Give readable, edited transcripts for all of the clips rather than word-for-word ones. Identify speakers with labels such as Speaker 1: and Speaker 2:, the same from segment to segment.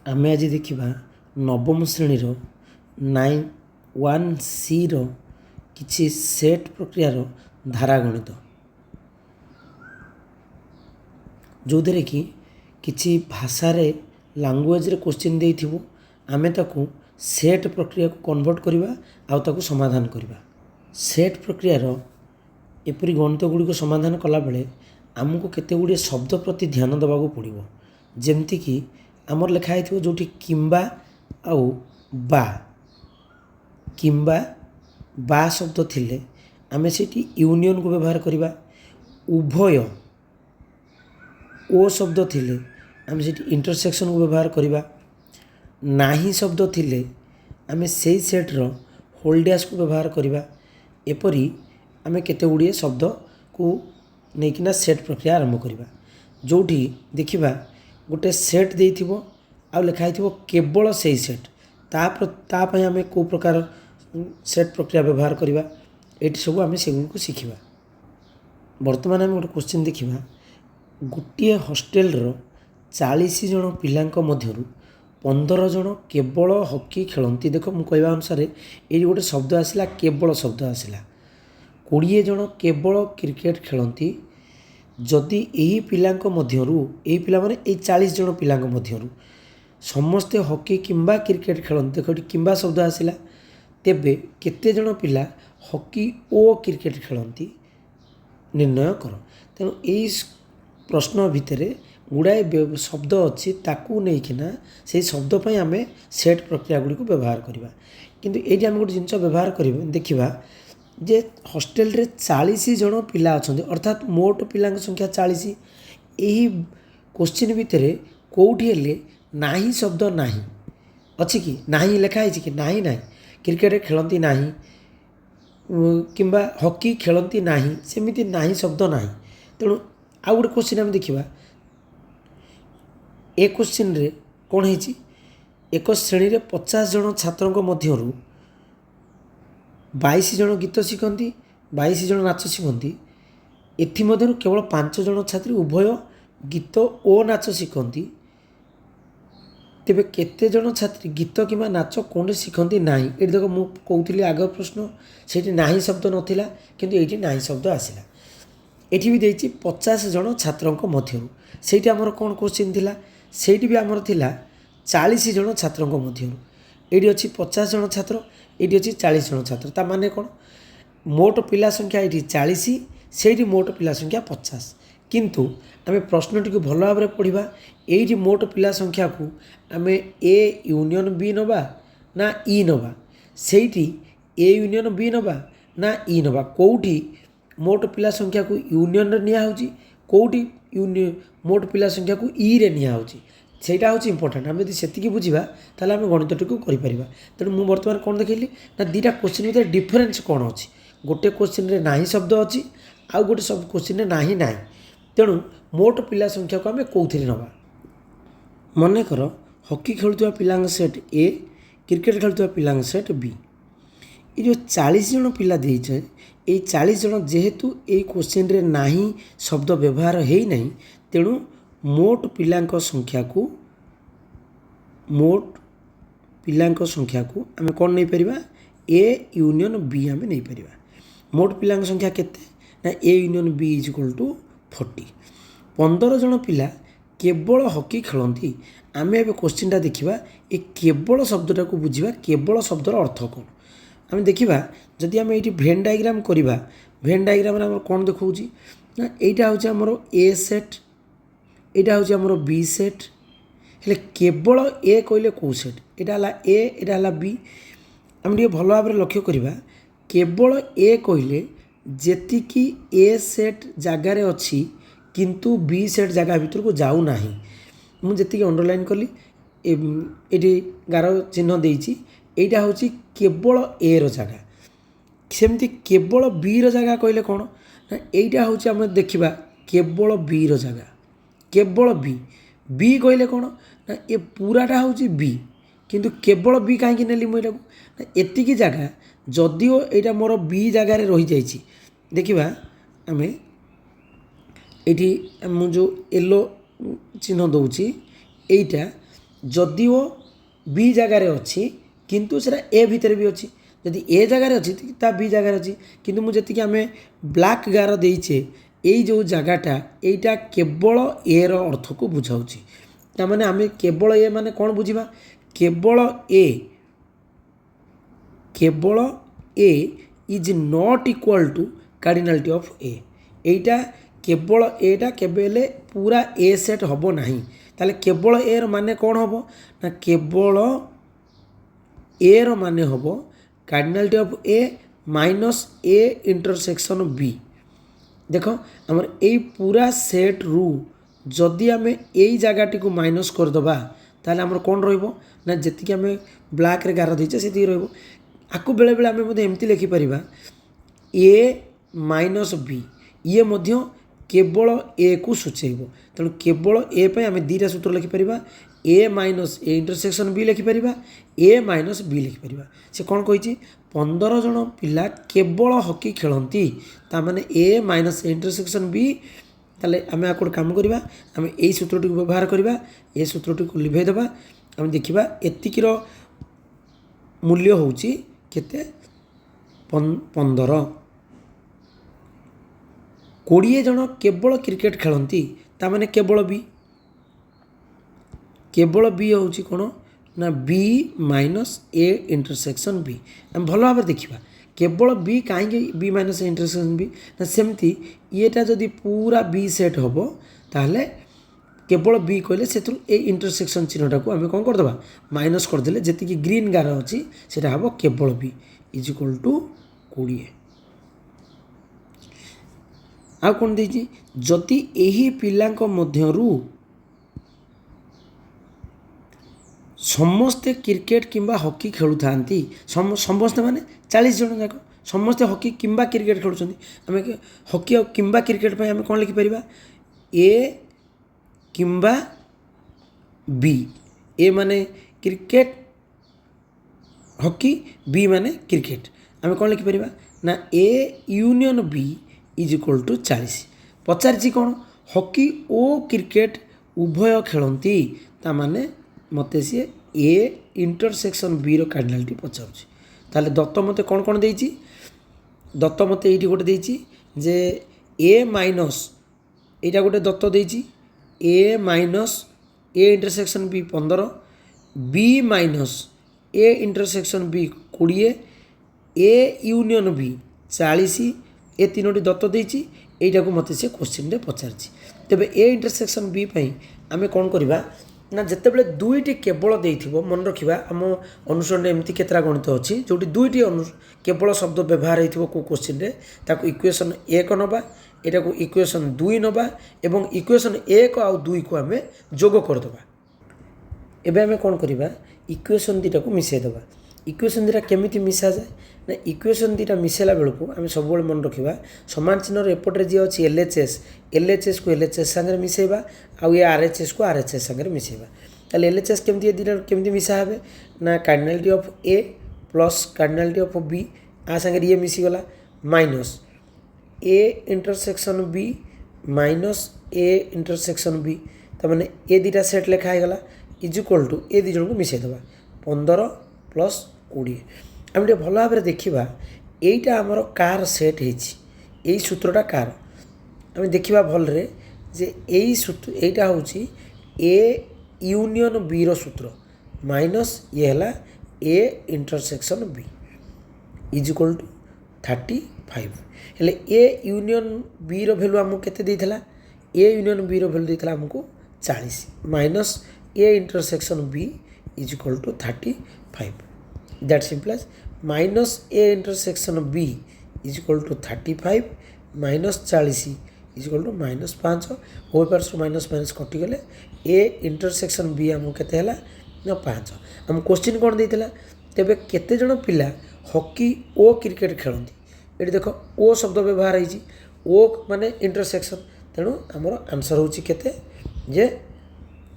Speaker 1: आमे आज देखा नवम श्रेणीर 9(1)C किछि सेट प्रक्रियार धारा गणित जो थे कि किछि भाषार लांगुएज रे क्वेश्चन देइथिबो आमे ताकू सेट प्रक्रिया को कन्वर्ट करवा आउ ताकू समाधान करवा। सेट प्रक्रियार एपरी गणित गुड़ी समाधान कला बेले आमको केते गुड़िए शब्द प्रति ध्यान देवाक पड़ो जमती कि आमर लिखाई थो जो किंबा आउ बा किंबा बा शब्द थिले आमे सेठी यूनियन को व्यवहार करवा। उभय ओ शब्द थिले आमे सेठी इंटरसेक्शन को व्यवहार करवा। नाही शब्द थिले आमे सेई सेट्र होल डैश को व्यवहार करवा। एपरी आमे केते गुड़िए शब्द को लेकिन सेट प्रक्रिया आरंभ करवा जोठी देखिबा गोटे सेट देइथिबो आ लिखाई थिबो केवल सेई सेट ता पय आमे को प्रकार सेट प्रक्रिया व्यवहार करवा एटी सब आमे सेगु को शिखिबा। वर्तमान आमे गोटे क्वेश्चन देखिबा गोटे हॉस्टेल रो 40 जन पिलांक मध्यरु 15 जन केवल हॉकी खेलती। देख मु कहवा अनुसार ये गोटे शब्द आसला केवल शब्द आसला 20 जन केवल क्रिकेट खेलती जदि यही पिलांक मध्यरु यही पिला माने 40 जन पिलांक मध्यरु समस्ते हॉकी किंबा क्रिकेट खेलते। देख किंबा शब्द आसला तेबे केते जन पिला हॉकी ओ क्रिकेट खेलती निर्णय कर। तेणु यही प्रश्न भितर गुड़ाए शब्द अच्छी ताकू नहींकिना से शब्द पर आम सेट प्रक्रिया गुड़ी को व्यवहार करवा। किंतु ये आम गोटे जिनस व्यवहार करें देखा जे हॉस्टेल रे 40 जन पिला अच्छा अर्थात मोट पिला संख्या 40। यही क्वेश्चन भितर कौटी हेले नाही शब्द नाही अच्छी कि नाही लिखाई कि नाही ना क्रिकेट खेलती नाही किंबा हॉकी खेलती नाही सेमिति नाही शब्द नाही। तेणु आउ गोटे क्वेश्चन आम देखा ए क्वेश्चन रे कौन है एक श्रेणी रे 50 जन छात्रों मध्यरु 22 जन गीत शिखती 22 जन नाच शिखती। एमध्यरु केवल 5 जन छात्री उभय गीत और नाच शिखती। तेबे केते जन छात्री गीत किंवा नाच कौन शिखती नाही। ये देख मु कहूली आग प्रश्न से नाही शब्द नाला किंतु ये नाही शब्द आसला। एठी भी देछि 50 जन छात्रों मध्यरु सेठी आमर कौन क्वेश्चन थिला सेठी भी आमर थिला 40 जन छात्रों मध्यरु एठी अछि 50 जन छात्र एठी अछि 40 जन छात्र ता माने कौन मोट पिला संख्या एठी 40 सेठी मोट पिला संख्या 50। किंतु आमे प्रश्नटी को भल भाव पढ़ा एठी मोट पिला संख्या को आमे ए यूनियन बी नबा ना ई नबा सेठी ए यूनियन बी नबा ना ई नबा कौटी मोट पिला संख्या को यूनियन रे निया होची कौटी यूनियन मोट पिला संख्या को ई रे निया होची सेटा होची इंपोर्टेंट। आम यदि सेतिकी बुझिबा ताले आम गणितटी को करि परिबा। तेणु मु वर्तमान कोन देखैली ना दुटा क्वेश्चन भितर डिफरेंस कोन अछि गोटे क्वेश्चन रे नाही शब्द अछि आउ गोटे सब क्वेश्चन रे नाही नाही। तेणु मोट पिला संख्या को आम कौथिरे नबा मने कर हॉकी खेलुवा पिलांग सेट ए क्रिकेट खेलुवा पिलांग सेट बी। ये जो 40 जन पिला देइछे ये 40 जन जेहेतु ये क्वेश्चन रे नाही शब्द व्यवहार है नहीं तेणु मोट पिलांक संख्या को आम कौन नहीं परिबा ए यूनियन बी आम नहीं परिबा। मोट पिलांक संख्या केते ना A union B is equal to 40। 15 जन पिला केवल हॉकी खेलती आम ए क्वेश्चनटा देखा ये केवल शब्दटा को बुझा केवल शब्दर अर्थ कौन आम देखा जदि आम ये भेन डायग्राम करवा भेन डायग्राम आम कौन देखा ना यहाँ हूँ आमर ए सेट यहाँ हूँ आमर बी सेट हेले केवल ए कहले कौ सेट यहाँ ए यहाँ बी आम भल भाव लक्ष्य करवा केवल ए कहले जेतिकी ए सेट जगार अच्छी किंतु बी सेट जगह भीतर को जाऊ नाही मुझे अंडरलाइन कली ये गार चिन्ह देइछि एटा हूँ केवल ए रो जगह सेमती केवल बी रो जगह कहले कौन ना यहाँ हूँ आम देखा केवल बी रो जगह केवल बी बी कहले कौन ना ये पूराटा हूँ बी किंतु केवल बी कहीं नेली मुझे ना एतिकी जगह जदिओ यहाँ मोर बी जगार रही जाइए देखा आम ये जो येलो चिन्ह दौची एटा जदिओ बी जगार अच्छी किंतु सेटा ए भितर भी अच्छी जदि ए जगार अच्छी ता बी जगार अच्छी किंतु मुझे आम ब्लैक गार देचे यही जो जगटा यहीटा केवल ए रो अर्थ को बुझाऊँच ताने आम केवल ए माने कौन बुझा केवल A is not equal to cardinality of A एटा केवल एटा केबेले पूरा ए सेट हम ना ताले केवल ए रो माने कौन हम ना केवल ए रो माने हम cardinality of A minus A intersection B देख आमर ए पूरा सेट रु जदि आम यही जगहटी को माइनस करदे ताले आमर कौन रहिबो ना जी आम ब्लैक रे गार देचे से रहिबो आपको बेले बेले आम एमती लिखिपर ए माइनस बी ये मध्य केवल ए को सूचेब तेणु केवल ए पे आम दीटा सूत्र लिखिपर A minus A intersection B लिखिपर ए माइनस बी लिखिपर से कौन कही 15 जन पिला केवल हॉकी खेलती ताने ए माइनस ए इंटरसेक्शन बी ताले आम आपको काम करवा आम यही सूत्रटी को व्यवहार करवा ए सूत्रटी को लिभेदेवा आम देखा एतिकीर मूल्य होची केते 15 20 जन केवल क्रिकेट खेलती ताने केवल बी होची कौन ना B minus A intersection B आम भल भाव देखा केवल बी कहीं B minus A intersection B ना सेमती येटा जदि पूरा बी सेट हम ताहले केवल बी कहले से ए इंटरसेक्शन चिन्हटा को आम कौन करदे माइनस करदे जी ग्रीन गार अच्छी से हम केवल बी इज इक्वल टू 20 आ कौन देजी जदि यही पिलांक मध्यरु समस्ते क्रिकेट किंबा हॉकी खेलु थांती समस्ते माने 40 जन जाक समस्ते हॉकी किंबा क्रिकेट खेलुछंती आम हॉकी और किंबा क्रिकेट पे आम कौन लिखिपर ए किंबा बी ए माने क्रिकेट हॉकी बी माने क्रिकेट आम कौन लिखिपर ना A union B is equal to 40 पचारि कौन हॉकी और क्रिकेट उभय खेलती ताने मत सी ए इंटरसेक्शन बी रो कार्डिनालिटी पचारुଛି ताले दत्त मत कौन कौन देछि दत्त मत ये गोटे देछि जे ए माइनस यहाँ गोटे दत्त देछि A minus A intersection B 15 B minus A intersection B 20 A union B 40 ए तीनोटी दत्त देछि एटा को मत से क्वेश्चन रे पचारछि तबे ए इंटरसेक्शन बी पई आमे कौन करबा ना जितेबाला दुईटी केवल देथिबो मन रखिबा आम अनुसरण एमती केतरा गणित अच्छी जोटी दुईटी केवल शब्द व्यवहार होइथिबो को क्वेश्चन रे ताको इक्वेशन 1 नबा एटा को इक्वेशन 2 नबा एवं इक्वेशन 1 आउ 2 को आमे जोग करदबा एबे आमे कोन करबा इक्वेशन दीटा को मिसै दबा इक्वेशन दीटा केमिति मिसा जाय ना इक्वेशन दीटा मिसेला बेलको आमे सब बेले मन रखिबा समान चिन्ह एपटे जी अच्छी एलएचएस को एलएचएस संगे मिसेबा आउ ये आरएचएस को आरएचएस संगे मिसेबा ताले एलएचएस केमिति दीटा केमिति मिसा हेबे ना cardinality of A plus cardinality of B आ संगे ये मिसी गला minus A intersection B minus A intersection B तमाने ए दीटा सेट लिखा है गला इज इक्वल टू ए दी जन को मिसे दबा 15 प्लस 20 आम टे भल भाव देखा यहीटा आमर कार सेट यही सूत्रटा कार आम देखा भलरे जे यही सूत्र यहीटा हूँ ए यूनियन बी रो सूत्र माइनस ये है A intersection B is equal to 35 हेले ए यूनियन बी रो वैल्यू आमको केते देइथला ए यूनियन बी रो वैल्यू देइथला आमको 40 minus A intersection B is equal to 35 that simplifies minus A intersection B is equal to 35 minus 40 is equal to minus 5 whole पार्स minus minus कटिगले A intersection B आमको केते हला ना 5 आम क्वेश्चन कौन देइथला तेबे केते जण पिला हॉकी ओ क्रिकेट खेलती ये देख ओ शब्द व्यवहार होती ओ माने इंटरसेक्शन तेणु आमर आंसर होची केते जे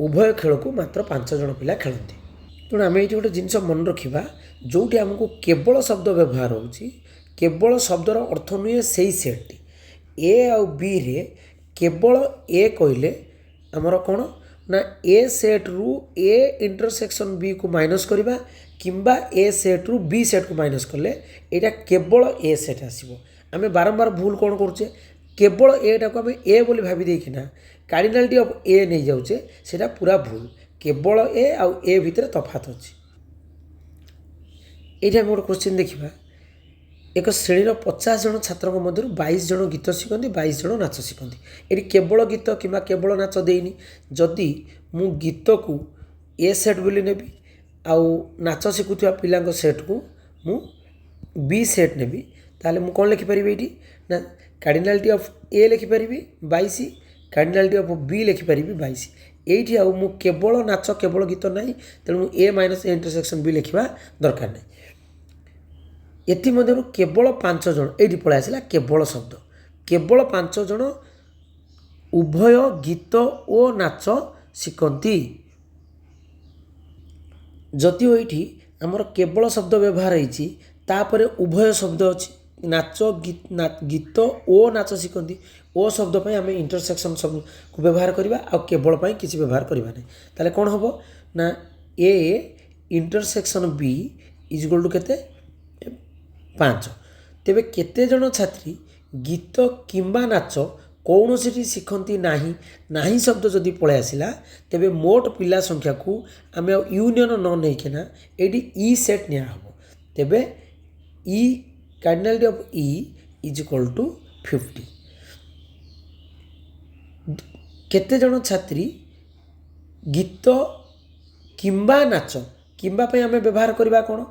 Speaker 1: उभय खेल को मात्र 5 जण पिला खेलती तेणु आम ये गोटे जिनस मन रखा जोटी आमको केवल शब्द व्यवहार होची केवल शब्दर अर्थ नुहे से सेट्टी ए आउ बी रे केवल ए कहले आमर कौन ना ए सेट रु ए इंटरसेक्शन बी को माइनस करवा किंबा ए सेट रु बी सेट को माइनस कले यहाँ केवल ए सेट आसो। आम बारंबार भूल कौन करुचे केवल एटा को आम ए बोली भाभी देकिना कार्डिनालिटी ऑफ ए नहीं जाऊे सेटा पूरा भूल केवल ए आउ ए भितर तफात अच्छे। ये आम गोटे क्वेश्चन देखा एक श्रेणीर 50 जन छात्रों मध्य 22 जन गीत शिखती 22 जन नाच शिखती ये केवल गीत कि केवल नाच देनी जदि मु गीत को ए सेट बोली नेबी आउ नाच शिखुवा पिला सेट को मु बी सेट नेबी ताले मु कौन लिखिपारि ये ना कार्डिनालिटी ऑफ ए लिखिपारि 22 कार्डिनालिटी ऑफ बी लिखिपारि 22 ये आउ मु केवल नाच केवल गीत ना तेणु ए माइनस ए इंटरसेक्शन बी लिखा दरकार नहीं। एमध्य केवल 5 जन ये पलि आसला केवल शब्द केवल 5 जन उभय गीत और नाच शिखती जदि ये आमर केवल शब्द व्यवहार होपर उभय शब्द अच्छी नाच गीत और नाच शिखती ओ शब्द पर आम इंटरसेक्शन शब्द को व्यवहार करवा आ केवल किसी व्यवहार करवा नहीं ताले कौन हम ना A intersection B is equal to केते 5 तेबे केते जन छात्री गीत किंबा नाच कौन सी शिखती नाही शब्द जदि पलि आसला तेबे मोट पिला संख्या को आम यूनियन न नहीं ये ई सेट निया हम तेबे ई cardinality of E is equal to 50 केते जन छात्री गीत किंबा नाच किंबा पे आम व्यवहार करवा कौन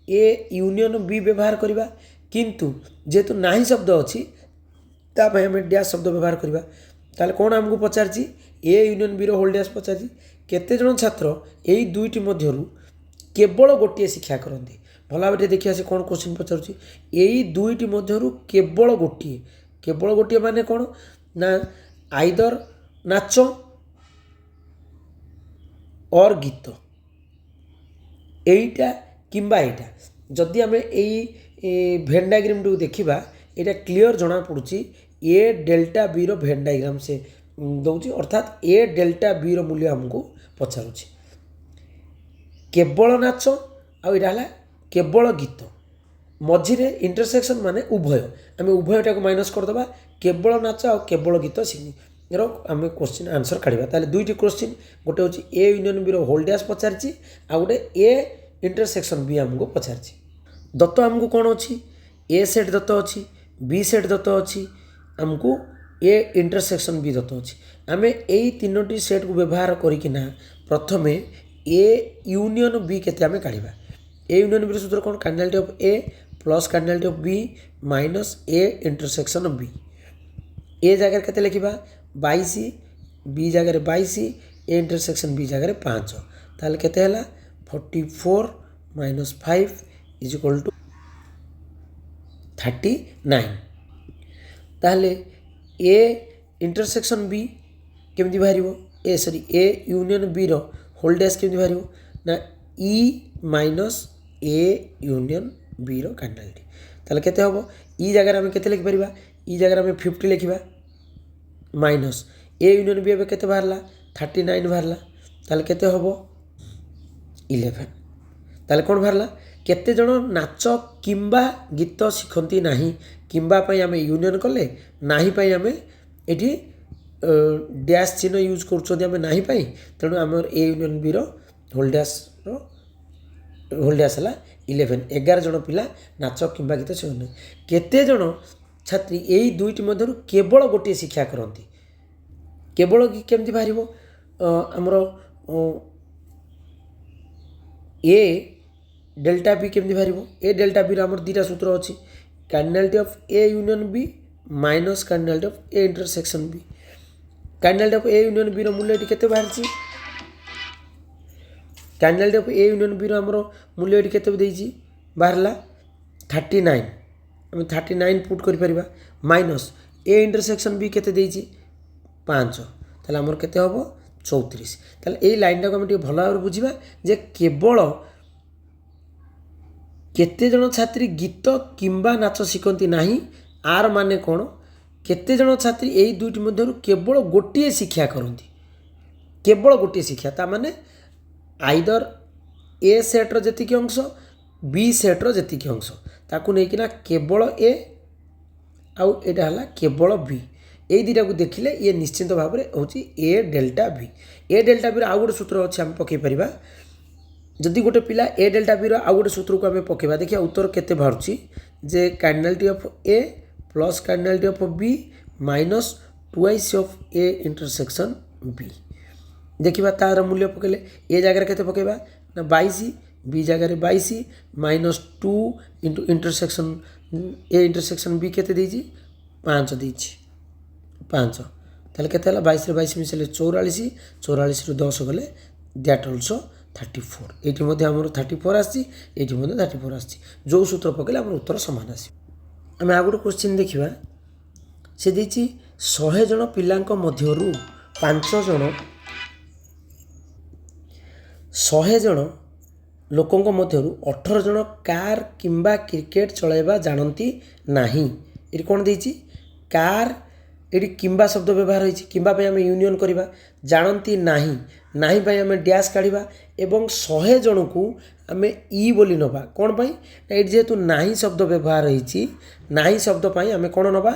Speaker 1: ए यूनियन बी व्यवहार करवा किंतु जेहेतु नाही शब्द अच्छी तापर आम डैश शब्द व्यवहार करवा ताले कौन आमको पचारची A union B whole dash पचारची केते जन छात्र यही दुईटी मध्यरु केवल गोटे शिक्षा करती भल भाव देखिए से कौन क्वेश्चन पचारुची यही दुईटी मध्यरु केवल गोटे माने कौन ना आइदर नाच और गीत एटा किंबा एटा जदि आम यही भेन डायग्राम टू देखा यहाँ क्लीयर जना पड़ुची ए डेल्टा बी रो भेन डायग्राम से दौची अर्थात ए डेल्टा बी रो मूल्य हमको पचारुची केवल नाच आला केवल गीत मझिरे इंटरसेक्शन माने उभय आम उभयटा को माइनस करदे केवल नाच आ केवल गीत रो आम क्वेश्चन आंसर काढ़ा ताले दुईटी क्वेश्चन गोटे हूँ ए यूनियन बी रो होल डैश पचारची आ गोटे ए इंटरसेक्शन बी आमको पचारची दत्त आमको कौन अच्छी ए सेट दत्त अच्छी बी सेट दत्त अच्छी आमको ए इंटरसेक्शन बी दत्त अच्छी आम यही तीनोटी सेट को व्यवहार करना प्रथम ए यूनियन बी केते आम काढ़ा ए यूनियन बी सूत्र कौन cardinality of A plus cardinality of B minus A intersection B ए जगह केते लिखा 22 बी जगह 22 ए इंटरसेक्शन बी जगह 5 ताले केते हला 44 माइनस 5 इज इक्वल टू 39 ताहले ए इंटरसेक्शन बी केमती बाहर A sorry A union B रो होल डैश केमती बाहर ना E minus A union B रो कार्डिनालिटी ताहले केते हबो ई जगह आम केते लिखि परिबा ई जगह आम 50 लिखिबा माइनस ए यूनियन बी एबे केते बाहरला 39 बाहरला ताहले केते हबो 11 ताहले कोन बाहरला केते जन नाच किंबा गीत शिखती नाही किंबा पई आम यूनियन कले नाही पई आम एठी डैश चिन्ह यूज करछोदी आम नाही पई तेणु आम ए यूनियन बी रो होल डैश हला 11 जन पिला नाच किंबा गीत शिखती केते जन छात्री यही दुईटी मध्यरु केवल गोटे शिक्षा करती केवल केमती बाहर आमर ए डेल्टा बी केमती बाहर ए डेल्टा बी आमर दुईटा सूत्र अच्छी cardinality of A union B minus cardinality of A intersection B cardinality of A union B मूल्य ये केते बाहर cardinality of A union B आमर मूल्य ये केते देइछि बाहरला 39 आम 39 पुट कर माइनस ए इंटरसेक्शन बी केते देइछि 5 ताले आमर केते हबो 34 ताले ए लाइन टाको आम भल भाव बुझा जे केवल केते जन छात्री गीत किंबा नाच शिखती नाही आर माने कौन केते जन छात्री यही दुईटी मध्यरु केवल गोटे शिक्षा करती केवल गोटे शिक्षा ताने आइदर ए सेट्र जी अंश बी सेट्र जी अंश ताकू नहीं केवल ए आउ एटा हला केवल बी ये दुटा को देखिले ये निश्चिंत भाव में हूँ ए डेल्टा बी। ए डेल्टा बी आउ गोटे सूत्र अच्छे आम पकई पार जदि गोटे पिला ए डेल्टा बी आउ गोटे सूत्र को आम पकेबा देखिए उत्तर केते बाहर जे cardinality of A plus cardinality of B minus twice of A intersection B. देखा तार मूल्य पकेले ए जगह केते पकेबा ना 22 बी जगह 22 minus 2 into intersection A intersection B केते देजी 5 देजी 5 ताले केते हला 22 रे 22 मिसले 44 44 रु 10 गले दैट आल्सो 34 एटी मध्ये हमर 34 आसी एटी मध्ये 34 आसी जो सूत्र पकेले हमर उत्तर समान आसी। आमे आ गोटे क्वेश्चन देखिबा से देछि 100 जन पिलांक मध्यरु 5 जन 100 जन लोकों मध्यरु 18 जन कार किंबा क्रिकेट चलाइबा जानती नाही। ये कौन देछि कार ये किंबा शब्द व्यवहार होइछि किंबा पे हमें यूनियन करबा जानती नाही नाही पे हमें डैश काढिबा एवं 100 जन को हमें ई बोली नबा कौन पाई ये जेहेतु नाही शब्द व्यवहार होइछि नाही शब्द पाई हमें कौन नबा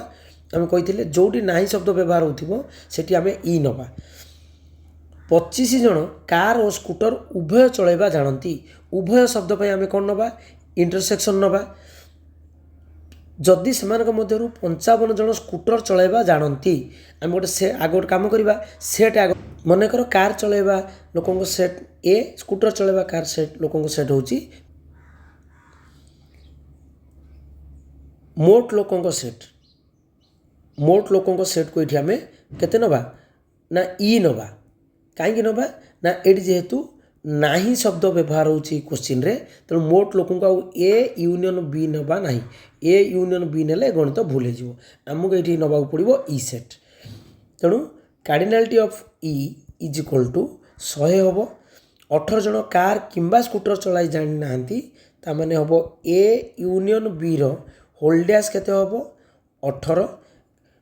Speaker 1: हमें कहिथिले जोटी नाही शब्द व्यवहार होथिबो सेठी हमें ई नबा। 25 जन कार और स्कूटर उभय चलाइबा जानती उभय शब्द पाई हमें कौन नबा इंटरसेक्शन नबा जदि से 55 जन स्कूटर चलाइबा जानती आम गोटे से आग गोटे कम करवा सेट आग मनकर कार चलाइबा लोकों सेट ए स्कूटर चलाइबा कार सेट लोकों सेट होची मोट लोकों सेट को ये आम केते नबा ना ई नबा कहीं नबा ना ये जेहेतु नाही शब्द व्यवहार होची क्वेश्चन रे तेणु मोट लोकों को ए यूनियन बी नबा नाही ए यूनियन बी नेले गणित भूल हो आमको ये नवा पड़ो ई सेट तेणु cardinality of E is equal to 100 हम 18 जन कार किंबा स्कूटर चलाई जानी नांती तामाने हम ए यूनियन बी रो होल डैश केते हम 18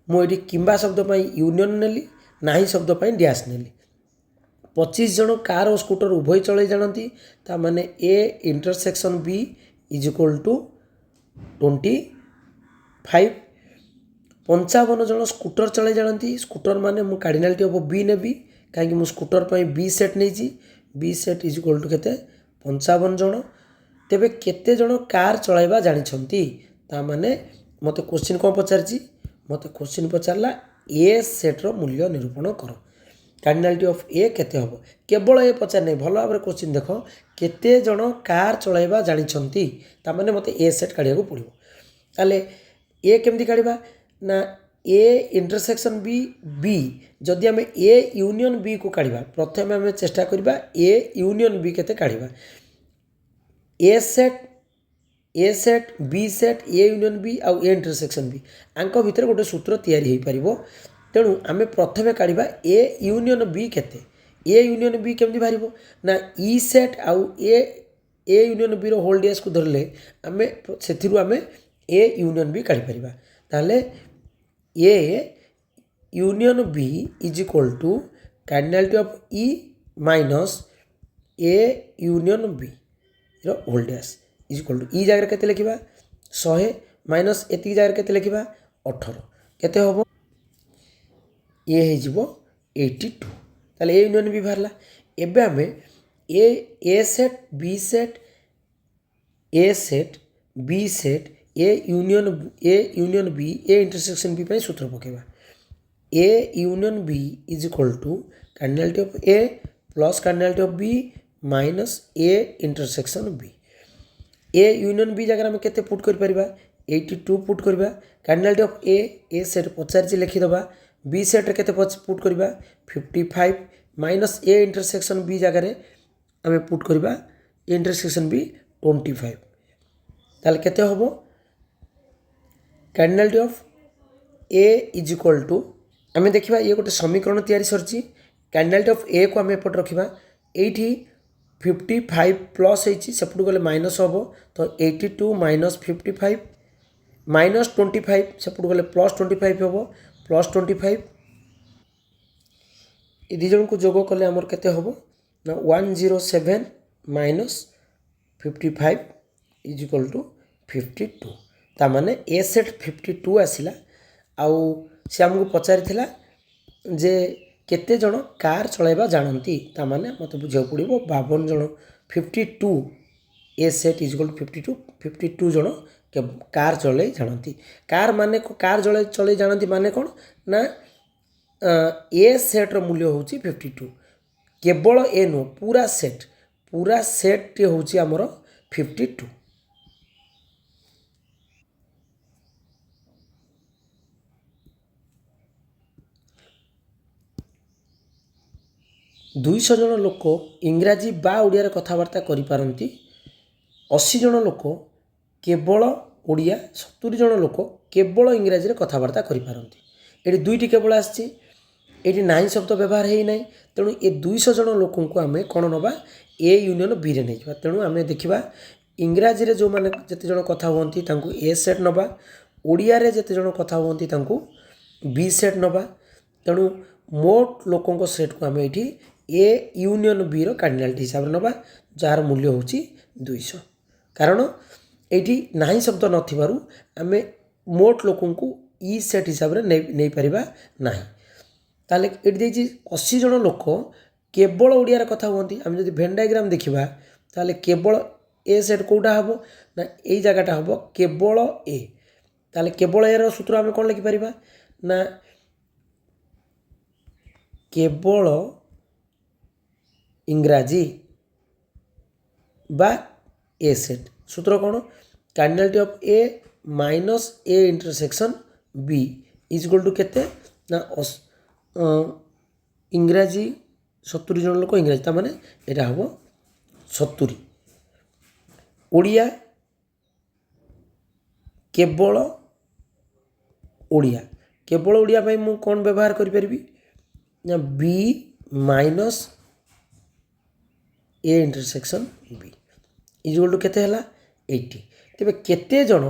Speaker 1: मुझे किंबा शब्द पाई यूनियन नेली नाही शब्द पाई डैश नेली 25 जन कार और स्कूटर उभय चलाई जानती तामाने A intersection B is equal to 25 55 जन स्कूटर चलाई जानती स्कूटर माने मु कार्डिनालिटी ऑफ बी नेबी कहीं मु स्कूटर पाई बी सेट नहीं B set is equal to केते 55 जन तेबे केते जन कार चलाइबा जानिछंती तामाने मते क्वेश्चन को पचारछि मते क्वेश्चन पचारला ए सेट रो मूल्य निरूपण करो कार्डिनालिटी ऑफ ए केते हबो केवल ए पचार नहीं भल भाव क्वेश्चन देख केते जन कार चलाइबा जानिछंती तामाने मते ए सेट काढिया को पड़िबो ताले ए केमती काढिबा ना ए इंटरसेक्शन बी बी जदि आम ए यूनियन बी को काढिबा प्रथम आम चेष्टा करबा ए यूनियन बी केते काढिबा A set B set A union B आउ ए इंटरसेक्शन बी आंक भितर गोटे सूत्र तैयारी होई परिबो तेणु आम प्रथम काढिबा ए यूनियन बी केते ए यूनियन बी केमती बाहरिबो ना ई सेट आउ ए यूनियन बी रो होल डैश को धरले आम सेथिरु आम ए यूनियन बी काढी परिबा ताले A union B is equal to cardinality of E minus A union B रो whole dash is equal to E जगह केते लिखिबा 100 माइनस एति जगह केते लिखिबा 18 केते होबो ए हे जिवो 82 ताले ए यूनियन बी बाहरला एबे हमें A set B set B set A union B A intersection B पे सूत्र पकेबा A union B is equal to cardinality of A plus cardinality of B minus A intersection B A union B जगह आम केते put कर परिबा 82 put करबा cardinality of A set पचार लिखिदबा बी सेट रे केते पुट करबा 55 माइनस ए इंटरसेक्शन बी जगह आम पुट करबा इंटरसेक्शन बी 25 ताले केते होबो cardinality of A is equal to आम देखा ये गोटे समीकरण तैयारी सरची कार्डिनालिटी ऑफ ए को आम एपट रखा ये 55 प्लस होपटू गले माइनस हम तो 82 माइनस 55 माइनस 25 सेपटू गले प्लस 25 हम प्लस 25 ये दी जन को जोग कले आमर केते हबो ना 107 माइनस 55 इज इक्वल टू 52 ता माने ए सेट 52 आसिला आउ से आमको पचारि थिला जे केते जन कार चलाइबा जानती ता माने मते बुझिया पड़िबो 52 जन 52 ए सेट इज इक्वल टू 52 जन कार चलै जानती कार माने कार चलै जानती माने कौन ना ए सेट्र मूल्य हूँ 52 केवल ए नु पूरा सेट टी हूँ आमर 52 200 जन लोक इंग्राजी बा ओडिया कथबार्ता करिपारंती 80 जन लोक केवल ओडिया 70 जन लोक केवल इंग्राजी कथबार्ता करिपारंती एटी दुईटी केवल आछि एटी नाही शब्द व्यवहार हेई नाही तेणु ए 200 जन लोक को आमे कोन नबा ए यूनियन बी रे नेइबा तेणु आमे देखिबा इंग्राजी रे जो माने जते जन कथा होंती तांकु ए सेट नबा ओडिया रे जते जन कथा होंती तांकु बी सेट नबा तेणु मोट लोकों सेट को आमे एठी ए यूनियन बी रो कार्डिनालिटी हिसाब रे नबा जार मूल्य होची 200 कारण एठी नाही शब्द नथिबारु आमे मोट लोकों को ई सेट हिसाब रे नै परिबा नाही ताले एठी देछि 80 जन लोक केवल ओडिया रे कथा होंती आमे जदि भेन डायग्राम देखिबा ताले केवल ए सेट कोटा हबो ना एई जगहटा हबो केवल ए ताले केवल ए रो सूत्र आमे कोन लिखि परिबा ना केवल इंग्राजी बा ए सेट सूत्र कौन cardinality of A minus A intersection B is equal to केते ना इंग्राजी 70 जन लोक इंग्राजी ता माने एटा हबो 70 ओडिया केवल ओडिया भाई मु कौन व्यवहार करि परबी ना B minus A intersection B is equal to केते हला 80 तेबे केते जन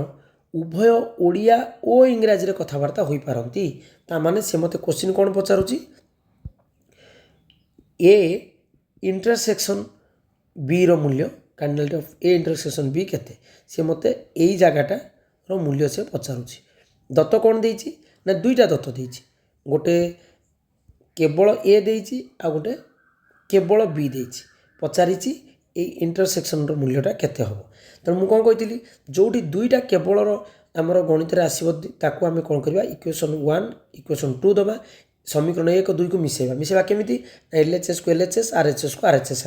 Speaker 1: उभय ओडिया ओ इंग्राजी रे कथबार्ता होई पारंती ता माने से मते क्वेश्चन कोन पचारुची ए इंटरसेक्शन बी रो मूल्य cardinality of A intersection B केते से मते एई जागाटा रो मूल्य से पचारुची दत्त कोन देइची ना दुईटा दत्त देइची गोटे केवल ए देइची आ गोटे केवल बी देइची पचारिची ए इंटरसेक्शन रो मूल्यटा केते हबो त मु कोन कहितली जोठी दुईटा केवल रो हमर गणित रे आसीबो ताकू आमे कोन करबा इक्वेशन 1 इक्वेशन 2 दबा समीकरण 1 2 को मिसेबा केमिति एलएचएस को एलएचएस आरएचएस को आरएचएस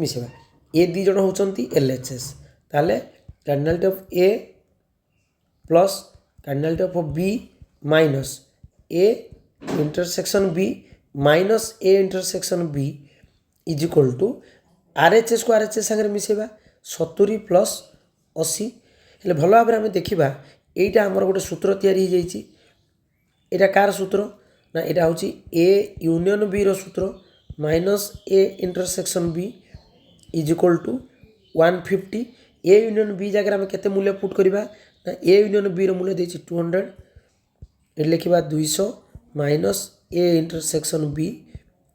Speaker 1: मिसेबा ए दी जण होचंती एलएचएस ताले cardinality of A plus cardinality of B minus A intersection B minus A intersection B is equal to RHS को आरएचएस संगे मिसेबा 70 प्लस 80 हेले भल भाव आम देखा यहीटा आमर गोटे सूत्र तैयारी हो जाइए यहाँ कार सूत्र ना यहाँ हूँ ए यूनियन बी रो सूत्र minus A intersection B is equal to 150 A union B जगह आम केते मूल्य पुट करवा ना ए यूनियन बी रो मूल्य देछि 200 ये लिखा 200 minus A intersection B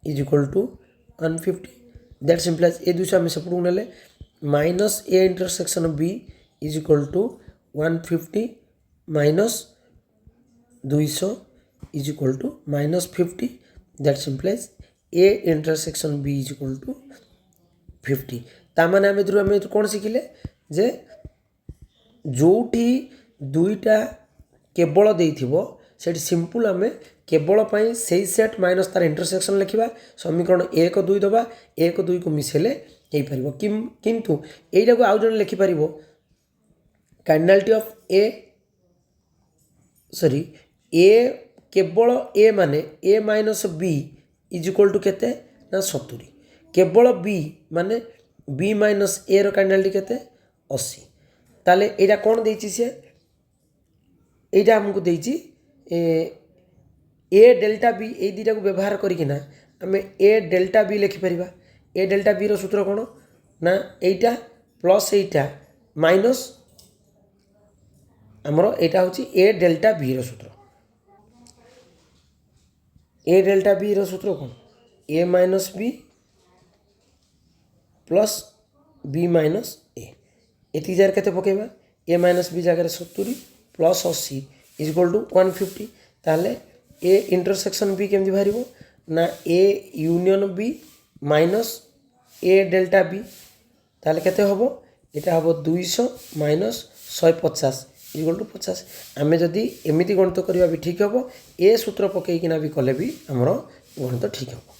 Speaker 1: is equal to 150 that simplifies ए 200 आम सेपटू नेले minus A intersection B is equal to 150 minus 200 is equal to minus 50 that simplifies A intersection B is equal to 50 तामाने आम कौन शिखिले जे जोठी दुईटा केवल देइथिबो सेठी सिंपल आम केवल पाई सही सेट माइनस तार इंटरसेक्शन लिखा समीकरण 1 2 दबा 1 2 को मिसेले हो पार किंतु यहीटा को आउ जन लिखिपर cardinality of A sorry A केवल ए माने A minus B is equal to केते ना 70 केवल बी माने बी माइनस ए रो कार्डिनालिटी केते 80 ताले एटा कोन देछि से एटा हमको देछि ए डेल्टा बी ए दुटा को व्यवहार करिकिना आम ए डेल्टा बी लिखिपर ए डेल्टा बी रो सूत्र कौन ना एटा प्लस एटा माइनस आमर एटा हूँ ए डेल्टा बी रो सूत्र ए डेल्टा बी रो सूत्र कौन A minus B plus B minus A एति जार केते पकेबा ए माइनस बी जगह 70 प्लस 80 इज इक्वल टू 150 ताले ए इंटरसेक्शन बी केमती बाहरिबो ना A union B minus A delta B ताले केते हबो एटा हबो 200 माइनस 150 इक्वल टू 50 आमे जदि एमिति गणित करबा भी ठीक हबो ए सूत्र पकई किना भी कले भी हमरो गणित ठीक हबो।